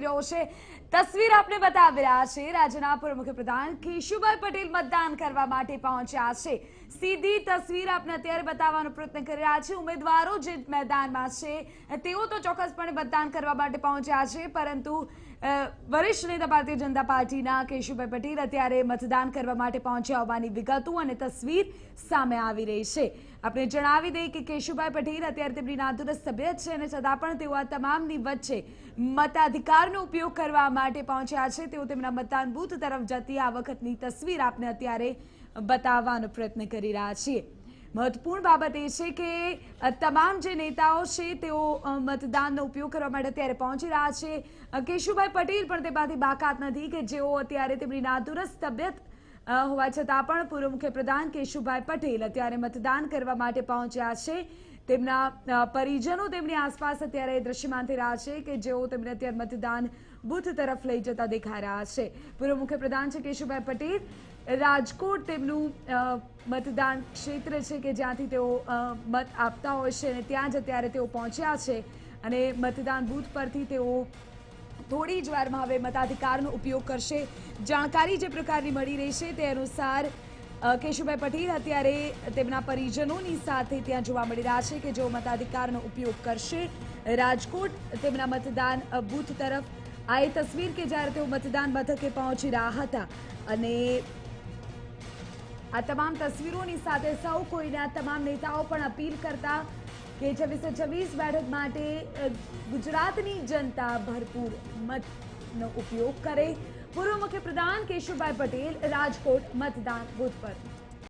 મળી રહ્યો છે। તસવીર આપને બતાવી રહ્યા છે રાજ્યના પૂર્વ મુખ્યપ્રધાન કેશુભાઈ પટેલ મતદાન કરવા માટે પહોંચ્યા છે। સીધી તસવીર આપને અત્યારે બતાવવાનો પ્રયત્ન કરી રહ્યા છે। ઉમેદવારો જે મેદાનમાં છે તેઓ તો ચોક્કસપણે મતદાન કરવા માટે પહોંચ્યા છે, પરંતુ વરિષ્ઠ નેતા ભારતીય જનતા પાર્ટીના કેશુભાઈ પટેલ અત્યારે મતદાન કરવા માટે પહોંચ્યા હોવાની વિગતો અને તસવીર સામે આવી રહી છે। આપણે જણાવી દઈએ કે કેશુભાઈ પટેલ અત્યારે તેમની નાદુરસ્ત તબિયત છે અને છતાં પણ તેઓ આ તમામની વચ્ચે મતાધિકારનો ઉપયોગ કરવા માટે પહોંચ્યા છે। તેઓ તેમના મતદાન બૂથ તરફ જતી આ વખતની તસવીર આપને અત્યારે બતાવવાનો પ્રયત્ન કરી રહ્યા છીએ। મહત્વપૂર્ણ બાબત એ છે કે તમામ જે નેતાઓ છે તેઓ મતદાનનો ઉપયોગ કરવા માટે અત્યારે પહોંચી રહ્યા છે। કેશુભાઈ પટેલ પણ તેમાંથી બાકાત નથી કે જેઓ અત્યારે તેમની નાદુરસ્ત તબિયત હોવા છતાં પણ પૂર્વ મુખ્યપ્રધાન કેશુભાઈ પટેલ અત્યારે મતદાન કરવા માટે પહોંચ્યા છે। તેમના પરિજનો તેમની આસપાસ અત્યારે દ્રશ્યમાન થઈ રહ્યા છે કે જેઓ તેમને અત્યારે મતદાન બૂથ તરફ લઈ જતા દેખાઈ રહ્યા છે। પૂર્વ મુખ્યપ્રધાન છે કેશુભાઈ પટેલ, રાજકોટ તેમનું મતદાન ક્ષેત્ર છે કે જ્યાંથી તેઓ મત આપતા હોય છે અને ત્યાં જ અત્યારે તેઓ પહોંચ્યા છે અને મતદાન બૂથ પરથી તેઓ થોડી જ વારમાં હવે મતાધિકારનો ઉપયોગ કરશે। જાણકારી જે પ્રકારની મળી રહી છે તે અનુસાર કેશુભાઈ પટેલ અત્યારે તેમના પરિજનોની સાથે ત્યાં જોવા મળી રહ્યા છે કે જેઓ મતાધિકારનો ઉપયોગ કરશે રાજકોટ તેમના મતદાન બૂથ તરફ। આ એ તસવીર કે જ્યારે તેઓ મતદાન મથકે પહોંચી રહ્યા હતા અને આ તમામ તસવીરોની સાથે સૌ કોઈને આ તમામ નેતાઓ પણ અપીલ કરતા કે 2626 બેઠક માટે ગુજરાતની જનતા ભરપૂર મતનો ઉપયોગ કરે। પૂર્વ મુખ્યપ્રધાન કેશુભાઈ પટેલ રાજકોટ મતદાન બૂથ પર।